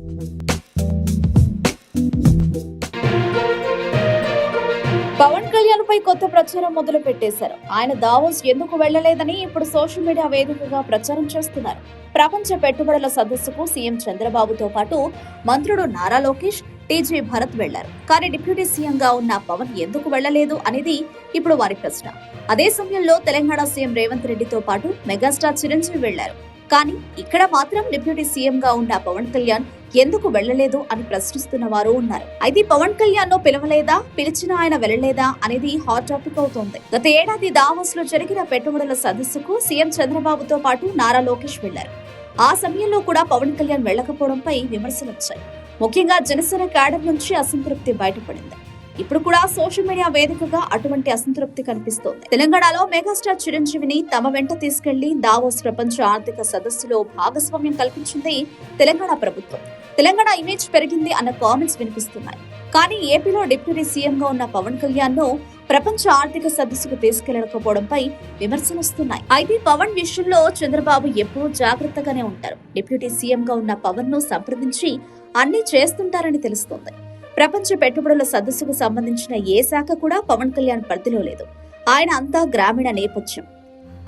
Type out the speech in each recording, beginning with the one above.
పవన్ కళ్యాణ్ పై కొత్త ప్రచారం మొదలు పెట్టేశారు. ఆయన దావోస్ ఎందుకు వెళ్లలేదని ఇప్పుడు సోషల్ మీడియా వేదికగా ప్రచారం చేస్తున్నారు. ప్రపంచ పెట్టుబడుల సదస్సుకు సీఎం చంద్రబాబుతో పాటు మంత్రుడు నారా లోకేష్, టీజీ భరత్ వెళ్లారు. కానీ డిప్యూటీ సీఎం గా ఉన్న పవన్ ఎందుకు వెళ్లలేదు అనేది ఇప్పుడు వారి ప్రశ్న. అదే సమయంలో తెలంగాణ సీఎం రేవంత్ రెడ్డితో పాటు మెగాస్టార్ చిరంజీవి వెళ్లారు. కానీ ఇక్కడ మాత్రం డిప్యూటీ సీఎం గా ఉన్న పవన్ కళ్యాణ్ ఎందుకు వెళ్లలేదు అని ప్రశ్నిస్తున్న వారు ఉన్నారు. అయితే పవన్ కళ్యాణ్ ను పిలవలేదా, పిలిచినా ఆయన వెళ్లలేదా అనేది హాట్ టాపిక్ అవుతోంది. గత ఏడాది దావోస్ లో జరిగిన పెట్టుబడుల సదస్సుకు సీఎం చంద్రబాబుతో పాటు నారా లోకేష్ వెళ్లారు. ఆ సమయంలో కూడా పవన్ కళ్యాణ్ వెళ్లకపోవడంపై విమర్శలు వచ్చాయి. ముఖ్యంగా జనసేన క్యాడర్ నుంచి అసంతృప్తి బయటపడింది. ఇప్పుడు కూడా సోషల్ మీడియా వేదికగా అటువంటి అసంతృప్తి కనిపిస్తోంది. తెలంగాణలో మెగాస్టార్ చిరంజీవిని తమ వెంట తీసుకెళ్లి దావోస్ ప్రపంచ ఆర్థిక సదస్సులో భాగస్వామ్యం కల్పించింది తెలంగాణ ప్రభుత్వం. తెలంగాణ ఇమేజ్ పెరిగింది అన్న కామెంట్స్ వినిపిస్తున్నాయి. కానీ ఏపీలో డిప్యూటీ సీఎం గా ఉన్న పవన్ కళ్యాణ్ ను ప్రపంచ ఆర్థిక సదస్సుకు తీసుకెళ్లకపోవడంపై విమర్శలు వస్తున్నాయి. అయితే పవన్ విషయంలో చంద్రబాబు ఎప్పుడూ జాగ్రత్తగానే ఉంటారు. డిప్యూటీ సీఎం గా ఉన్న పవన్ ను సంప్రదించి అన్ని చేస్తుంటారని తెలుస్తోంది. ప్రపంచ పెట్టుబడుల సదస్సుకు సంబంధించిన ఏ శాఖ కూడా పవన్ కళ్యాణ్ పరిధిలో లేదు. ఆయన అంతా గ్రామీణ నేపథ్యం,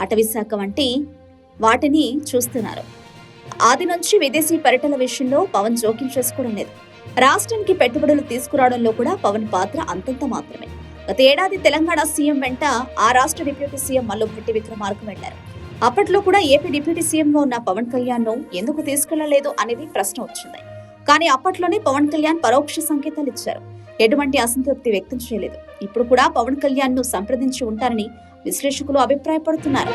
అటవీ శాఖ వంటి వాటిని చూస్తున్నారు. ఆది నుంచి విదేశీ పర్యటనల విషయంలో పవన్ జోక్యం చేసుకోవడం లేదు. రాష్ట్రానికి పెట్టుబడులు తీసుకురావడంలో కూడా పవన్ పాత్ర అంతంత మాత్రమే. గత ఏడాది తెలంగాణ సీఎం వెంట ఆ రాష్ట్ర డిప్యూటీ సీఎం మల్లుభట్టి విక్రమార్క వెళ్లారు. అప్పట్లో కూడా ఏపీ డిప్యూటీ సీఎం గా ఉన్న పవన్ కళ్యాణ్ ను ఎందుకు తీసుకెళ్లలేదు అనేది ప్రశ్న వచ్చింది. కానీ అప్పట్లోనే పవన్ కళ్యాణ్ పరోక్ష సంకేతాలు ఇచ్చారు. ఎటువంటి అసంతృప్తి వ్యక్తం చేయలేదు. ఇప్పుడు కూడా పవన్ కళ్యాణ్ ను సంప్రదించి ఉంటారని విశ్లేషకులు అభిప్రాయపడుతున్నారు.